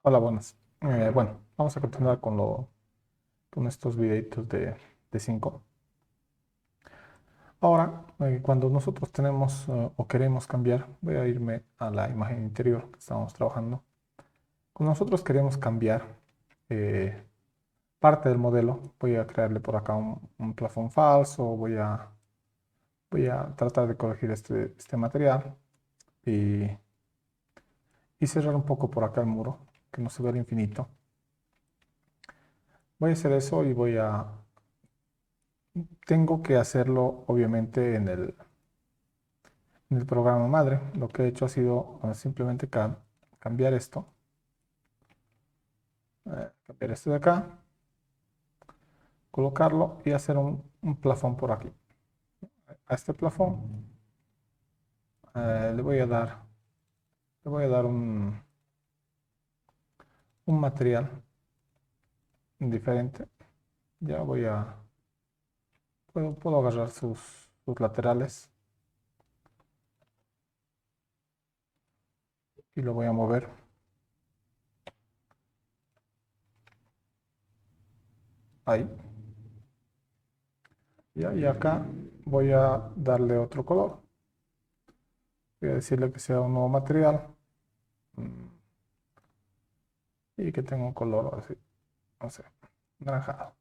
Hola, buenas. Bueno, vamos a continuar con estos videitos de 5. Ahora, cuando nosotros tenemos o queremos cambiar, voy a irme a la imagen interior que estábamos trabajando. Cuando nosotros queremos cambiar eh, parte del modelo, voy a crearle por acá un plafón falso, voy a tratar de corregir este material y, y cerrar un poco por acá el muro, que no se vea el infinito. Voy a hacer eso y tengo que hacerlo obviamente en el programa madre. Lo que he hecho ha sido simplemente cambiar esto, cambiar esto de acá, colocarlo y hacer un plafón por aquí. A este plafón le voy a dar, un material diferente. Ya puedo agarrar sus laterales y lo voy a mover. Ahí. Ya, y acá voy a darle otro color. Voy a decirle que sea un nuevo material mm, y que tenga un color así, no sé, naranjado.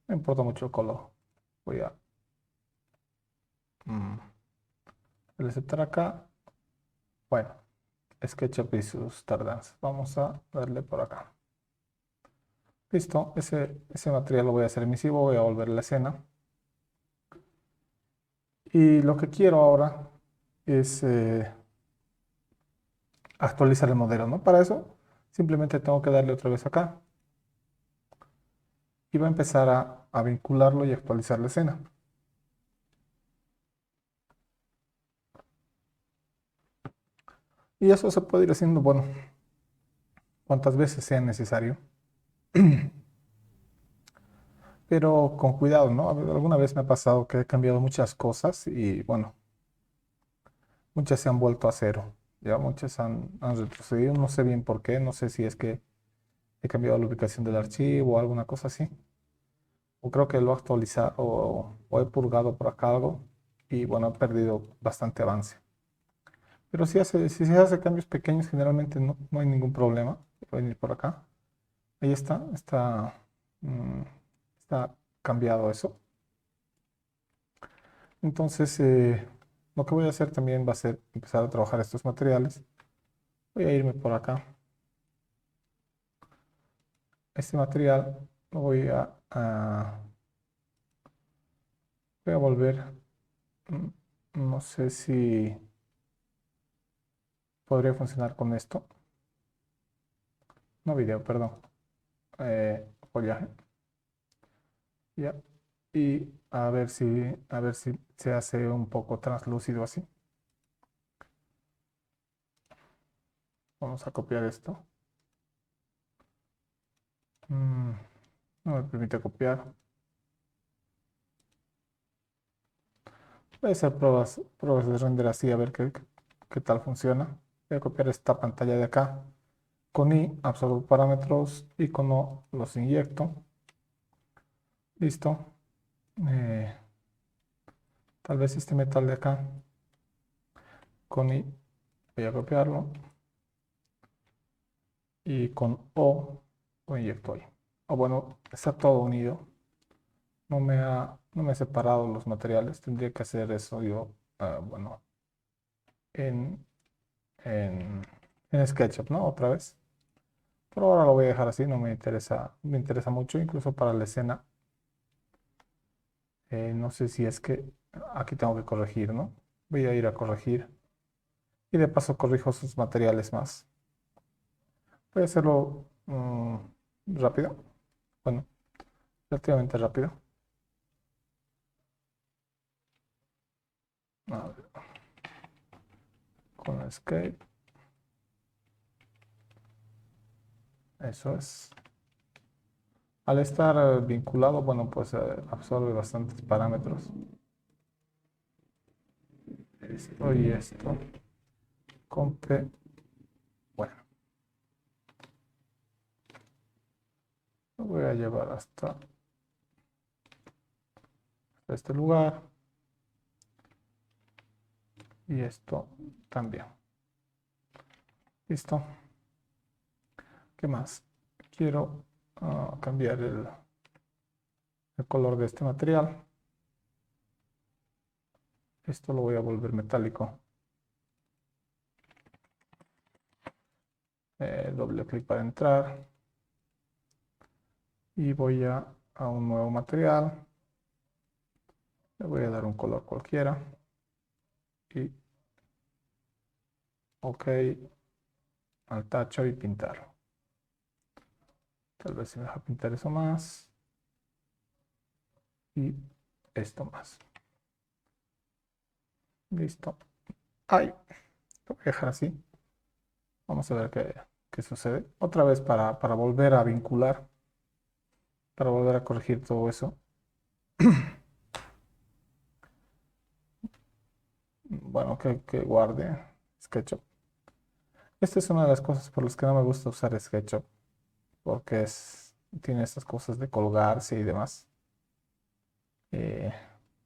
No importa mucho el color. Voy a mm, el aceptar acá. Bueno, SketchUp y sus tardanzas. Vamos a darle por acá. Listo, ese material lo voy a hacer emisivo, voy a volver a la escena. Y lo que quiero ahora es actualizar el modelo, ¿no? Para eso simplemente tengo que darle otra vez acá y va a empezar a vincularlo y actualizar la escena. Y eso se puede ir haciendo, bueno, cuantas veces sea necesario, pero con cuidado, ¿no? Alguna vez me ha pasado que he cambiado muchas cosas y, bueno, muchas se han vuelto a cero. Ya muchas han retrocedido, no sé bien por qué, no sé si es que he cambiado la ubicación del archivo o alguna cosa así. O creo que lo he actualizado o he purgado por acá algo y bueno, he perdido bastante avance. Pero si se hace cambios pequeños, generalmente no hay ningún problema. Voy a venir por acá. Ahí mm, está cambiado eso. Entonces, lo que voy a hacer también va a ser empezar a trabajar estos materiales. Voy a irme por acá. Este material lo voy a volver. mm, No sé si podría funcionar con esto. No video, perdón. Follaje. Ya. Y a ver si se hace un poco translúcido así. Vamos a copiar esto. Mm, no me permite copiar. Voy a hacer pruebas de render así a ver qué tal funciona. Voy a copiar esta pantalla de acá. Con I absorbo parámetros y con O los inyecto. Listo. Eh, Tal vez este metal de acá. Con I voy a copiarlo. Y con O lo inyecto ahí. O bueno, está todo unido. No me ha separado los materiales. Tendría que hacer eso yo, bueno, en, en, en SketchUp, ¿no? Otra vez. Por ahora lo voy a dejar así, no me interesa mucho, incluso para la escena. No sé si es que aquí tengo que corregir, ¿no? Voy a ir a corregir y de paso corrijo sus materiales más. Voy a hacerlo rápido, bueno, relativamente rápido. A ver, con Escape, eso es. Al estar vinculado, bueno, pues absorbe bastantes parámetros. Esto y esto. Compe, bueno. voy a llevar hasta este lugar y esto también. Listo. ¿Qué más? Quiero cambiar el color de este material. Esto lo voy a volver metálico. Doble clic para entrar. Y voy a un nuevo material. Le voy a dar un color cualquiera. Y OK al tacho y pintarlo. Tal vez se me deja pintar eso más. Y esto más. Listo. ¡Ay! Lo voy a dejar así. Vamos a ver qué sucede. Otra vez para volver a vincular. Para volver a corregir todo eso. Bueno, que guarde SketchUp. Esta es una de las cosas por las que no me gusta usar SketchUp. Porque tiene estas cosas de colgarse y demás. Eh,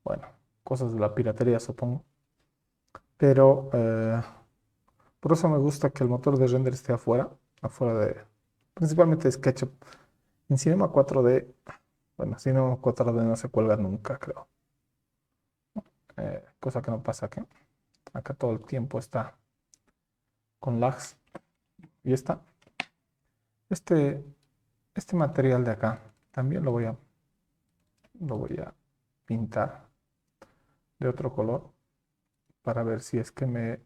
bueno, cosas de la piratería, supongo. Pero por eso me gusta que el motor de render esté afuera principalmente de SketchUp. En Cinema 4D, bueno, Cinema 4D no se cuelga nunca, creo. Cosa que no pasa aquí. Acá todo el tiempo está con lags. Y este, este material de acá también lo voy a pintar de otro color para ver si es que me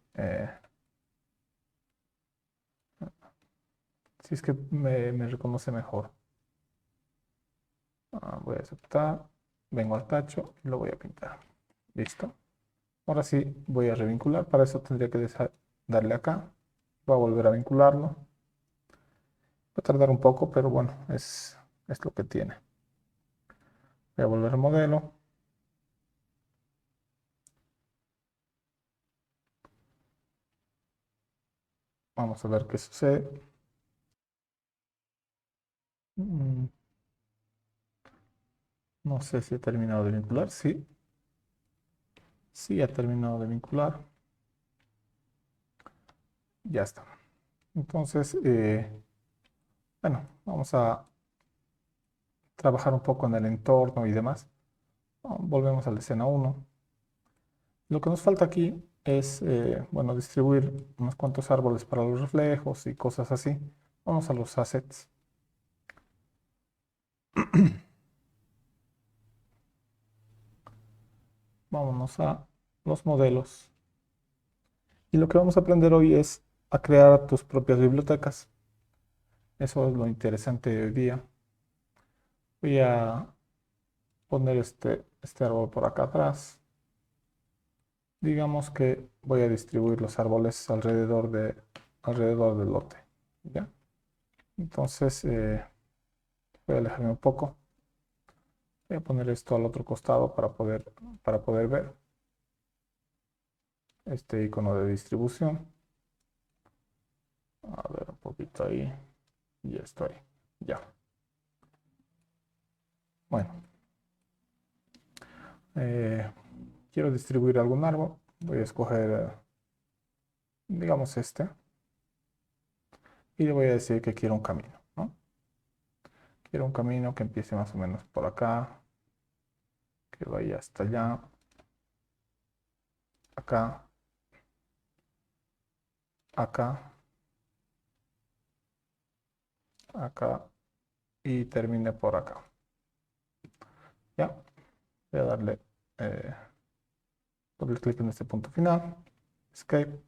reconoce mejor. Voy a aceptar, vengo al tacho y lo voy a pintar. Listo. Ahora sí voy a revincular. Para eso tendría que darle acá. Voy a volver a vincularlo. Va a tardar un poco, pero bueno, es lo que tiene. Voy a volver al modelo. Vamos a ver qué sucede. Mm, No sé si he terminado de vincular. Sí, sí, he terminado de vincular. Ya está. Entonces, bueno, vamos a trabajar un poco en el entorno y demás. Volvemos a la escena 1. Lo que nos falta aquí es, bueno, distribuir unos cuantos árboles para los reflejos y cosas así. Vamos a los assets. Vámonos a los modelos. Y lo que vamos a aprender hoy es a crear tus propias bibliotecas. Eso es lo interesante de hoy día. Voy a poner este árbol por acá atrás. Digamos que voy a distribuir los árboles alrededor del lote. ¿Ya? Entonces, voy a alejarme un poco. Voy a poner esto al otro costado para poder ver este icono de distribución. A ver, un poquito ahí. Ya estoy. Ya. Bueno, eh, quiero distribuir algún árbol. Voy a escoger, digamos, este. Y le voy a decir que quiero un camino, ¿no? Quiero un camino que empiece más o menos por acá, que vaya hasta allá, acá, acá, acá y termine por acá. Ya, voy a darle doble clic en este punto final, escape,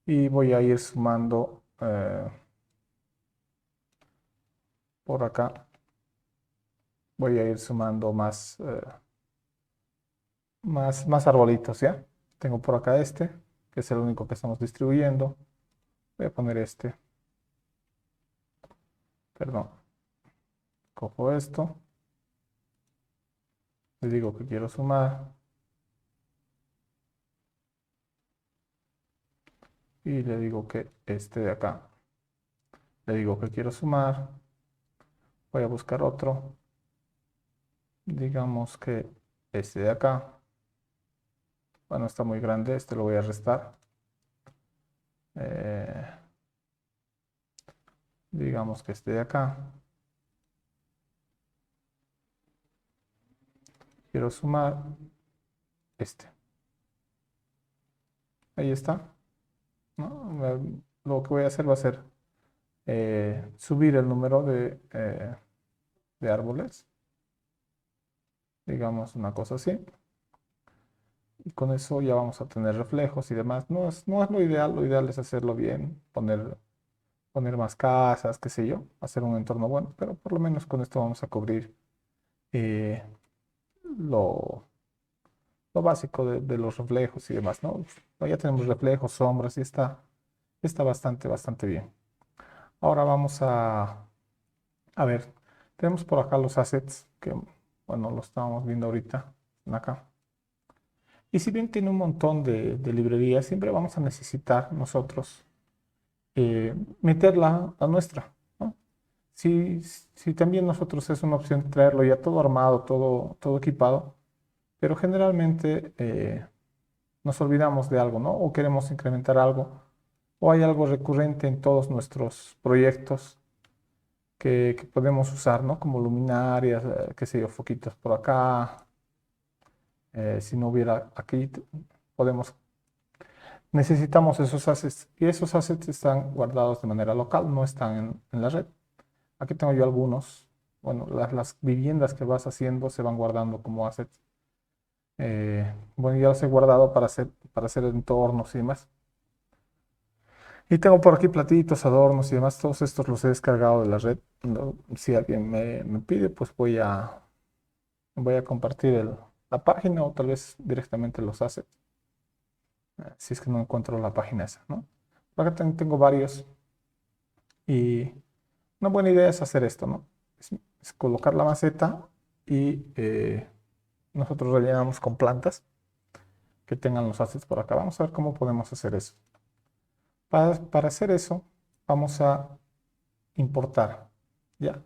y voy a ir sumando por acá, voy a ir sumando más arbolitos, ¿ya? Tengo por acá este, que es el único que estamos distribuyendo. Voy a poner este, perdón, cojo esto, le digo que quiero sumar y le digo que este de acá, le digo que quiero sumar, Voy a buscar otro. Digamos que este de acá. Bueno, está muy grande, este lo voy a restar. Eh, digamos que este de acá. Quiero sumar este. Ahí está, ¿no? Lo que voy a hacer va a ser subir el número de árboles, digamos una cosa así. Y con eso ya vamos a tener reflejos y demás. No es lo ideal es hacerlo bien, poner más casas, qué sé yo, hacer un entorno bueno, pero por lo menos con esto vamos a cubrir eh, lo, lo básico de los reflejos y demás, ¿no? Ya tenemos reflejos, sombras y está bastante bien. Ahora vamos a ver, tenemos por acá los assets que, bueno, lo estábamos viendo ahorita, acá. Y si bien tiene un montón de librerías, siempre vamos a necesitar nosotros meterla a nuestra, ¿no? Si también nosotros es una opción traerlo ya todo armado, todo equipado, pero generalmente nos olvidamos de algo, ¿no? O queremos incrementar algo, o hay algo recurrente en todos nuestros proyectos que podemos usar, ¿no? Como luminarias, qué sé yo, foquitos por acá. Si no hubiera aquí, podemos, necesitamos esos assets y esos assets están guardados de manera local, no están en la red. Aquí tengo yo algunos. Bueno, las viviendas que vas haciendo se van guardando como assets. Bueno, ya los he guardado para hacer entornos y demás. Y tengo por aquí platitos, adornos y demás. Todos estos los he descargado de la red. Si alguien me pide, pues voy a compartir la página o tal vez directamente los assets. Si es que no encuentro la página esa, ¿no? Por acá tengo varios y una buena idea es hacer esto, ¿no? Es colocar la maceta y nosotros rellenamos con plantas que tengan los assets por acá. Vamos a ver cómo podemos hacer eso. Para hacer eso, vamos a importar. Ya,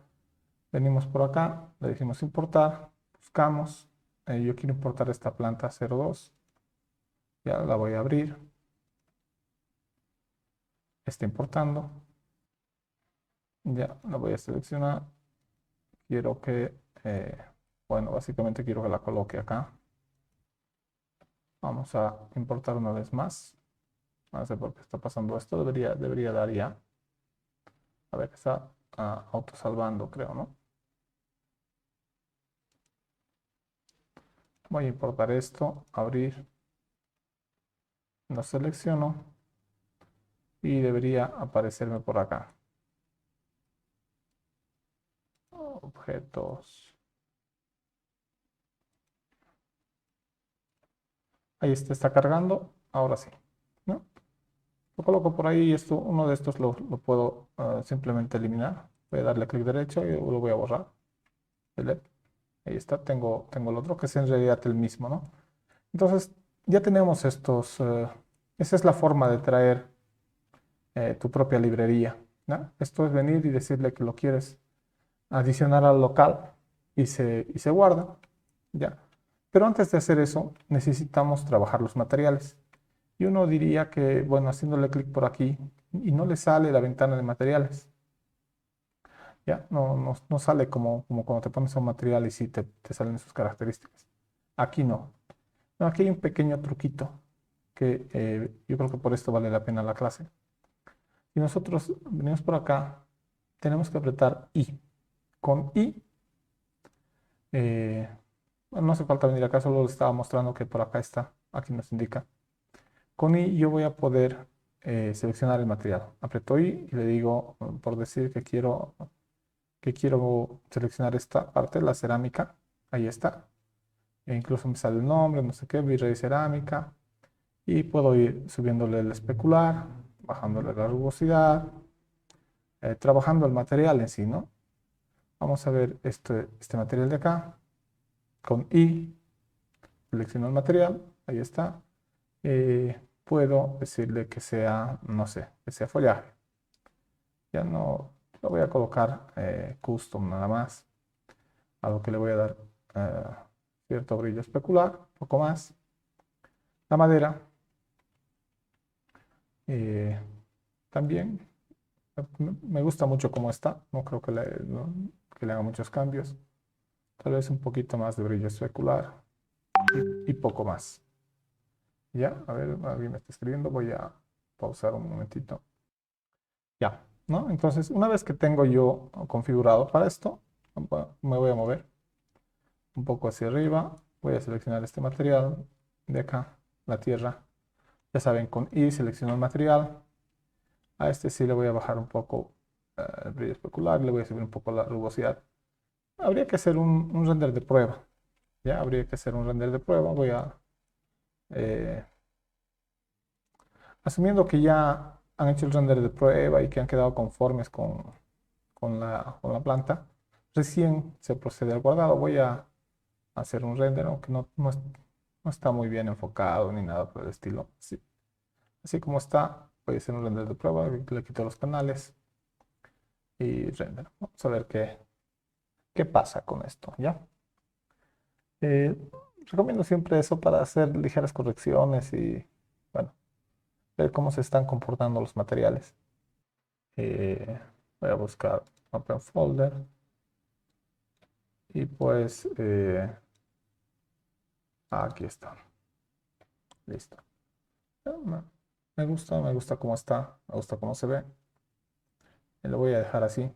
venimos por acá, le decimos importar, buscamos. Yo quiero importar esta planta 02. Ya la voy a abrir. Está importando. Ya la voy a seleccionar. Quiero que, eh, bueno, básicamente quiero que la coloque acá. Vamos a importar una vez más. No sé por qué está pasando esto. Debería dar ya. A ver, está autosalvando, creo, ¿no? Voy a importar esto, abrir, lo selecciono y debería aparecerme por acá. Objetos. Ahí está cargando. Ahora sí, ¿no? Lo coloco por ahí y uno de estos lo puedo simplemente eliminar. Voy a darle clic derecho y lo voy a borrar. Delete. Ahí está, tengo el otro que es en realidad el mismo, ¿no? Entonces, ya tenemos estos. Esa es la forma de traer tu propia librería, ¿no? Esto es venir y decirle que lo quieres adicionar al local y se guarda, ¿ya? Pero antes de hacer eso, necesitamos trabajar los materiales. Y uno diría que, bueno, haciéndole clic por aquí y no le sale la ventana de materiales. Ya, no sale como cuando te pones a un material y sí te salen sus características. Aquí no. No, aquí hay un pequeño truquito que yo creo que por esto vale la pena la clase. Si nosotros venimos por acá, tenemos que apretar I. Con I, eh, no hace falta venir acá, solo les estaba mostrando que por acá está. Aquí nos indica. Con I yo voy a poder seleccionar el material. Aprieto I y le digo, por decir que quiero seleccionar esta parte, la cerámica. Ahí está. E incluso me sale el nombre, no sé qué, Virrey Cerámica. Y puedo ir subiéndole el especular, bajándole la rugosidad, trabajando el material en sí, ¿no? Vamos a ver este material de acá. Con I, selecciono el material, ahí está. Puedo decirle que sea, no sé, que sea follaje. Ya no, Lo voy a colocar custom nada más, a lo que le voy a dar cierto brillo especular, un poco más. La madera eh, también me gusta mucho cómo está, no creo que que le haga muchos cambios. Tal vez un poquito más de brillo especular y poco más. Ya, a ver, alguien me está escribiendo, voy a pausar un momentito. Ya, ¿no? Entonces, una vez que tengo yo configurado para esto, me voy a mover un poco hacia arriba, voy a seleccionar este material de acá, la tierra. Ya saben, con I selecciono el material. A este sí le voy a bajar un poco el brillo especular, le voy a subir un poco la rugosidad. Habría que hacer un render de prueba. Ya, habría que hacer un render de prueba. Voy a, eh, asumiendo que ya han hecho el render de prueba y que han quedado conformes con la planta, recién se procede al guardado. Voy a hacer un render, aunque no está muy bien enfocado ni nada por el estilo. Así como está, voy a hacer un render de prueba, le quito los canales y render. Vamos a ver qué pasa con esto, ¿ya? Eh, Recomiendo siempre eso para hacer ligeras correcciones y, bueno, ver cómo se están comportando los materiales. Voy a buscar Open Folder y pues aquí está. Listo. Me me gusta cómo está, me gusta cómo se ve. Y lo voy a dejar así.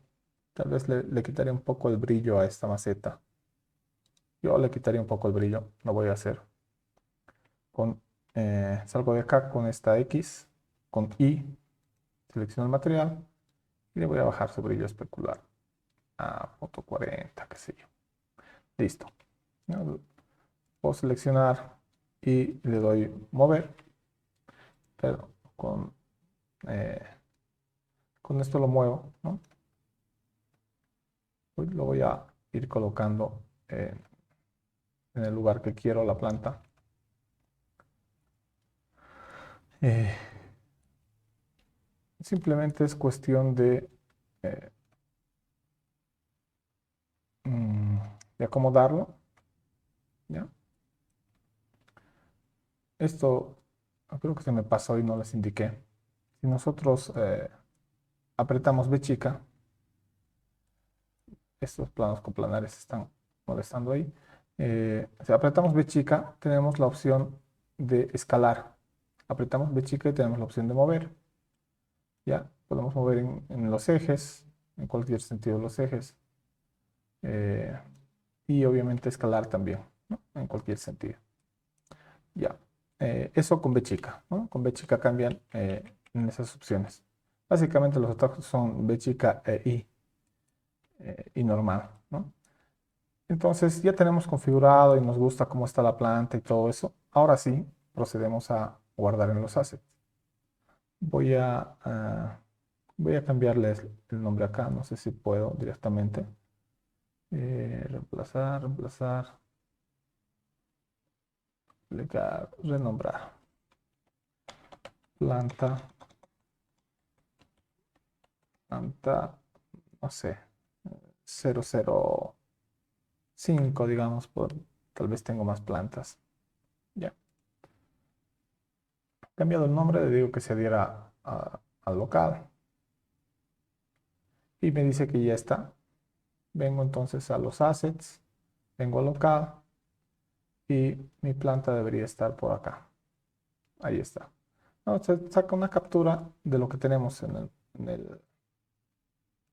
Tal vez le quitaré un poco el brillo a esta maceta. Yo le quitaría un poco el brillo, lo voy a hacer. Salgo de acá con esta X, con I, selecciono el material y le voy a bajar su brillo especular a 40, qué sé yo. Listo. ¿No? Puedo seleccionar y le doy mover, pero eh, con esto lo muevo, ¿no? Lo voy a ir colocando en el lugar que quiero la planta. Eh, Simplemente es cuestión eh, mm, de acomodarlo, ¿ya? Esto creo que se me pasó y no les indiqué. Si nosotros apretamos B chica, estos planos coplanares están molestando ahí. Si apretamos B chica, tenemos la opción de escalar. Apretamos B chica y tenemos la opción de mover. Ya, podemos mover en los ejes, en cualquier sentido de los ejes. eh, y obviamente escalar también, ¿no? En cualquier sentido. Ya, eso con B chica, ¿no? Con B chica cambian en esas opciones. Básicamente los atajos son B chica y normal, ¿no? Entonces ya tenemos configurado y nos gusta cómo está la planta y todo eso. Ahora sí, procedemos a guardar en los assets. Voy a, ah, voy a cambiarles el nombre acá, no sé si puedo directamente. Reemplazar, reemplazar, publicar, renombrar. Planta, planta, no sé, 005, digamos, tal vez tengo más plantas. Ya. Cambiado el nombre, le digo que se adhiera al local. Y me dice que ya está. Vengo entonces a los assets, vengo al local y mi planta debería estar por acá. Ahí está. No, se saca una captura de lo que tenemos en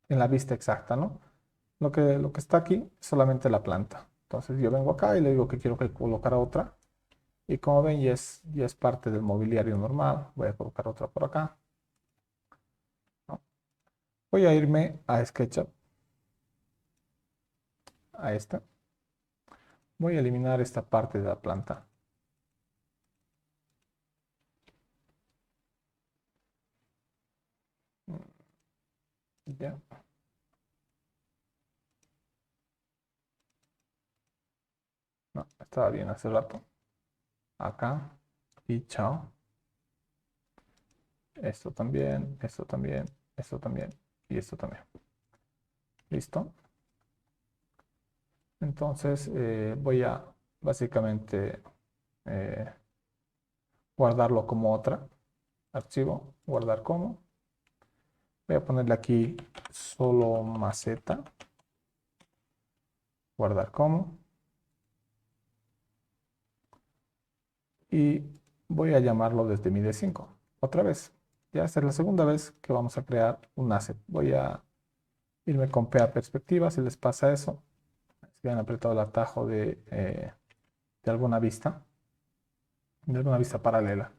la vista exacta, ¿no? Lo que está aquí es solamente la planta. Entonces yo vengo acá y le digo que quiero que colocara otra. Y como ven, ya es parte del mobiliario normal. Voy a colocar otra por acá, ¿no? Voy a irme a SketchUp, a esta. Voy a eliminar esta parte de la planta. Ya. No, estaba bien hace rato. Acá. Y chao. Esto también, esto también, esto también y esto también. ¿Listo? Entonces voy a básicamente eh, guardarlo como otra. Archivo, guardar como. Voy a ponerle aquí solo maceta. Guardar como. Y voy a llamarlo desde mi D5. Otra vez. Ya esta es la segunda vez que vamos a crear un asset. Voy a irme con PA perspectiva. Si les pasa eso, si han apretado el atajo de alguna vista, paralela.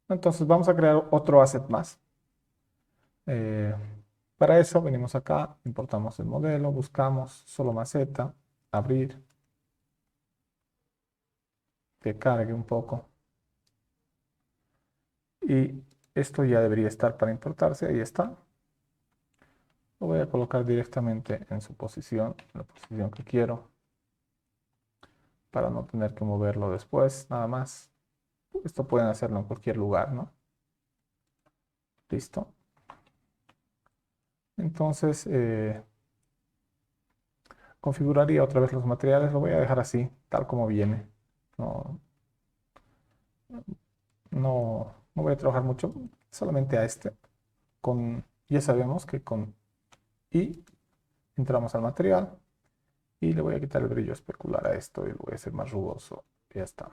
Entonces vamos a crear otro asset más. Eh, para eso venimos acá, importamos el modelo, buscamos solo maceta, abrir, que cargue un poco. Y esto ya debería estar para importarse, ahí está. Lo voy a colocar directamente en su posición, la posición que quiero, para no tener que moverlo después, nada más. Esto pueden hacerlo en cualquier lugar, ¿no? Listo. Entonces, configuraría otra vez los materiales, lo voy a dejar así, tal como viene. No, no voy a trabajar mucho, solamente a este. Ya sabemos que con I entramos al material y le voy a quitar el brillo especular a esto y lo voy a hacer más rugoso. Ya está.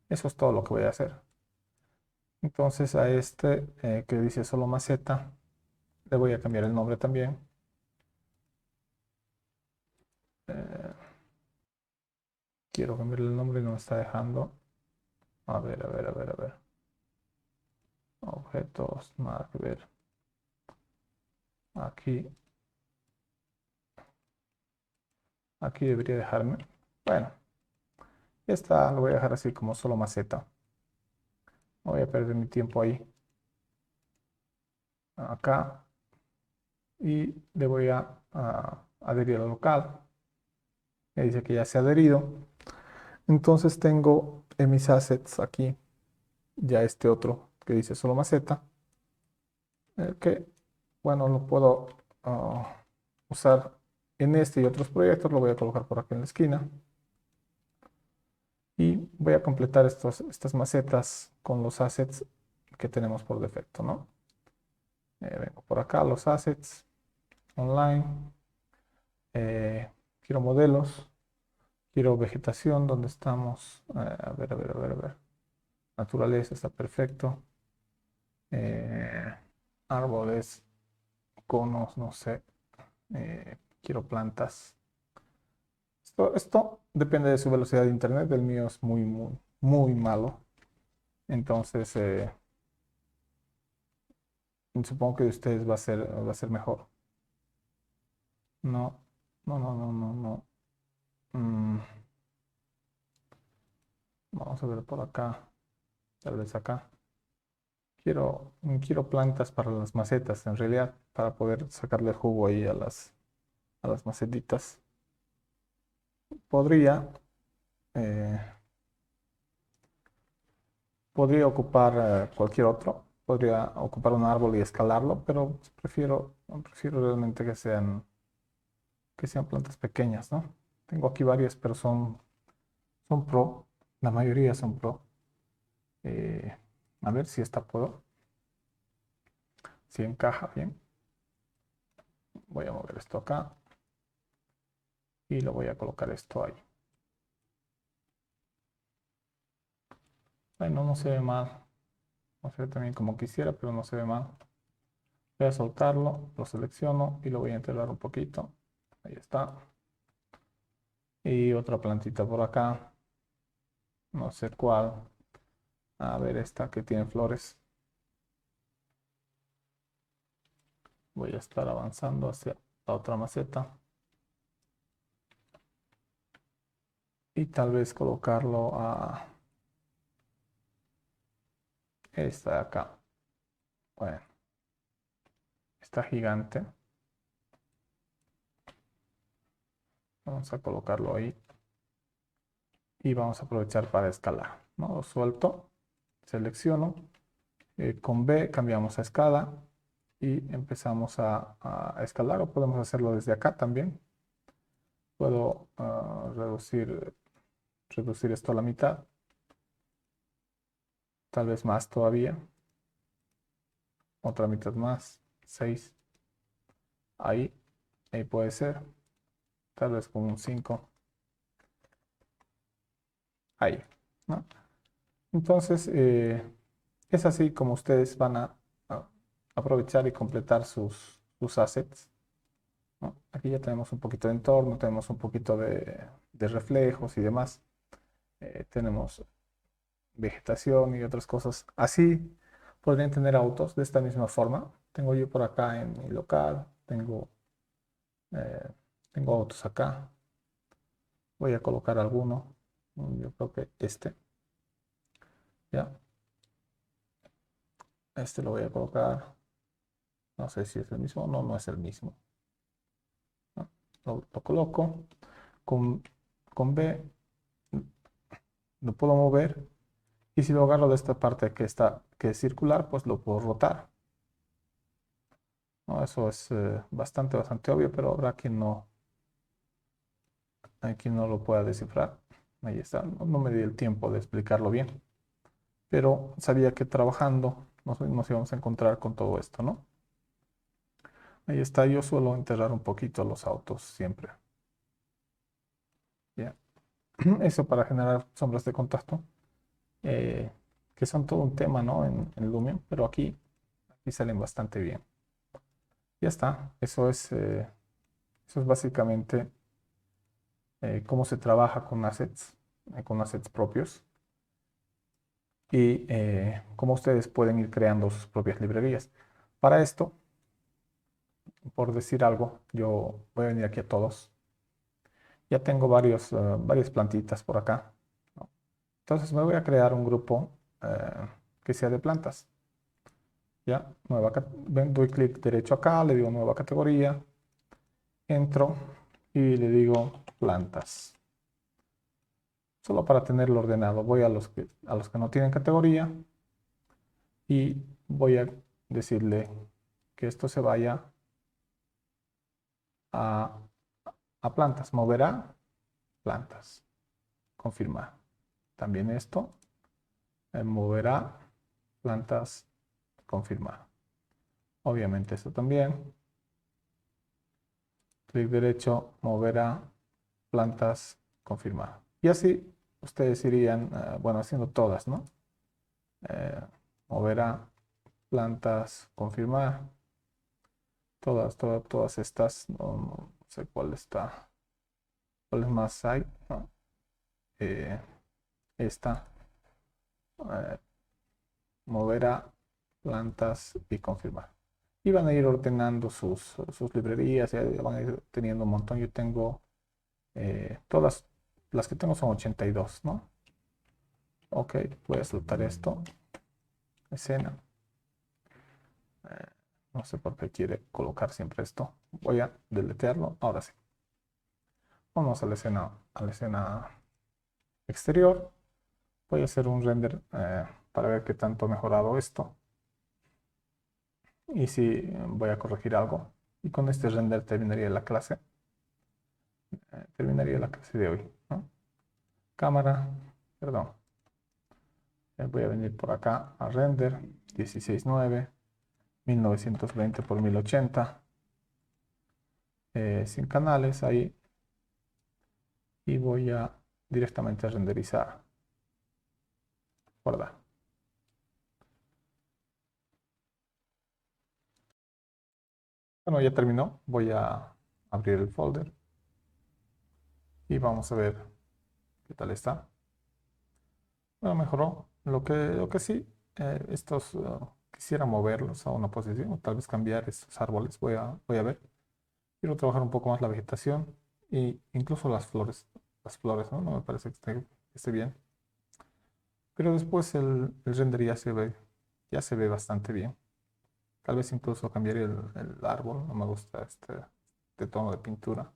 Eso es todo lo que voy a hacer. Entonces a este que dice solo maceta, le voy a cambiar el nombre también. Eh, quiero cambiarle el nombre y no me está dejando. A ver, a ver, a ver, a ver. Objetos, nada que ver. Aquí, aquí debería dejarme. Bueno, esta lo voy a dejar así como solo maceta. No voy a perder mi tiempo ahí. Acá. Y le voy a adherir al local. Me dice que ya se ha adherido. Entonces tengo en mis assets aquí ya este otro que dice solo maceta. Que, bueno, lo puedo usar en este y otros proyectos. Lo voy a colocar por aquí en la esquina. Y voy a completar estas macetas con los assets que tenemos por defecto, ¿no? Vengo por acá, los assets, online, quiero modelos, quiero vegetación, ¿dónde estamos? A ver, a ver, a ver, a ver. Naturaleza está perfecto. Eh, árboles, conos, no sé. Quiero plantas. Esto depende de su velocidad de internet. El mío es muy, muy, muy malo. Entonces, supongo que de ustedes va a ser mejor. No, no, no, no, no, no. Mm, vamos a ver por acá. Tal vez acá. Quiero plantas para las macetas, en realidad, para poder sacarle el jugo ahí a las macetitas. Podría, eh, podría ocupar cualquier otro. Podría ocupar un árbol y escalarlo, pero pues, prefiero realmente que sean plantas pequeñas, ¿no? Tengo aquí varias, pero son pro. La mayoría son pro. Eh, a ver si esta puedo. Si encaja bien. Voy a mover esto acá y lo voy a colocar esto ahí. Bueno, no se ve mal. No se ve también como quisiera, pero no se ve mal. Voy a soltarlo, lo selecciono y lo voy a enterrar un poquito. Ahí está. Y otra plantita por acá. No sé cuál. A ver, esta que tiene flores. Voy a estar avanzando hacia la otra maceta. Y tal vez colocarlo a esta de acá. Bueno, está gigante. Vamos a colocarlo ahí. Y vamos a aprovechar para escalar, ¿no? Lo suelto, selecciono. Con B cambiamos a escala. y empezamos a escalar, o podemos hacerlo desde acá también. Puedo reducir esto a la mitad, tal vez más todavía, otra mitad más, 6, ahí, ahí puede ser, tal vez con un 5, ahí, ¿no? Entonces, es así como ustedes van a aprovechar y completar sus assets, ¿no? Aquí ya tenemos un poquito de entorno, tenemos un poquito de reflejos y demás. Tenemos vegetación y otras cosas. Así podrían tener autos de esta misma forma. Tengo yo por acá en mi local, eh, tengo autos acá. Voy a colocar alguno. Yo creo que ya, este lo voy a colocar. No sé si es el mismo. No, no es el mismo. ¿No? Lo coloco. Con, con B lo puedo mover. Y si lo agarro de esta parte que es circular, pues lo puedo rotar, ¿no? Eso es bastante obvio, pero habrá quien no lo pueda descifrar. Ahí está. No, no me di el tiempo de explicarlo bien, pero sabía que trabajando nos íbamos a encontrar con todo esto, ¿no? Ahí está. Yo suelo enterrar un poquito los autos siempre. Bien. Eso para generar sombras de contacto, eh, que son todo un tema, ¿no? En Lumion, pero aquí salen bastante bien. Ya está. Eso es básicamente cómo se trabaja con assets propios, y cómo ustedes pueden ir creando sus propias librerías. Para esto, por decir algo, yo voy a venir aquí a todos. Ya tengo varias plantitas por acá, ¿no? Entonces me voy a crear un grupo que sea de plantas. Ya, doy clic derecho acá, le digo nueva categoría, entro y le digo plantas. Solo para tenerlo ordenado, voy a los que no tienen categoría y voy a decirle que esto se vaya a, a plantas. Moverá plantas. Confirmar. También esto moverá plantas. Confirmar. Obviamente esto también. Clic derecho, moverá plantas. Confirmar. Y así ustedes irían, bueno, haciendo todas, ¿no? Eh, moverá plantas. Confirmar. Todas estas. No sé cuáles más hay, ¿no? Eh, esta. eh, mover a plantas y confirmar. Y van a ir ordenando sus librerías, ya van a ir teniendo un montón. Yo tengo, todas las que tengo son 82, ¿no? Ok, voy a soltar esto. Escena. Eh, no sé por qué quiere colocar siempre esto. Voy a deletearlo. Ahora sí. Vamos a la escena exterior. Voy a hacer un render para ver qué tanto ha mejorado esto. Y si voy a corregir algo. Y con este render terminaría la clase de hoy, ¿no? Cámara, perdón. Voy a venir por acá a render 16:9, 1920 por 1080, sin canales ahí. Y voy a directamente a renderizar. Guardar. Bueno, ya terminó. Voy a abrir el folder y vamos a ver qué tal está. Bueno, mejoró. Lo que sí, quisiera moverlos a una posición, o tal vez cambiar estos árboles. Voy a ver. Quiero trabajar un poco más la vegetación e incluso las flores. Las flores, ¿no? No me parece que esté bien. Pero después el render ya se ve bastante bien. Tal vez incluso cambiaría el árbol. No me gusta este tono de pintura.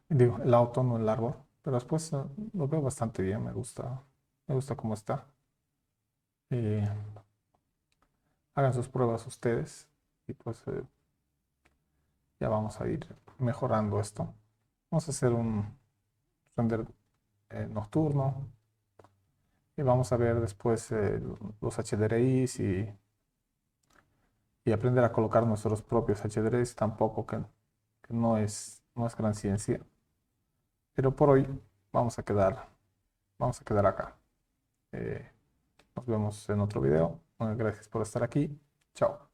Digo, el auto, no el árbol. Pero después lo veo bastante bien. Me gusta cómo está. Eh, hagan sus pruebas ustedes y pues ya vamos a ir mejorando esto. Vamos a hacer un render nocturno y vamos a ver después los HDRIs y aprender a colocar nuestros propios HDRIs tampoco, que no es gran ciencia. Pero por hoy vamos a vamos a quedar acá. Nos vemos en otro video. Bueno, gracias por estar aquí. Chao.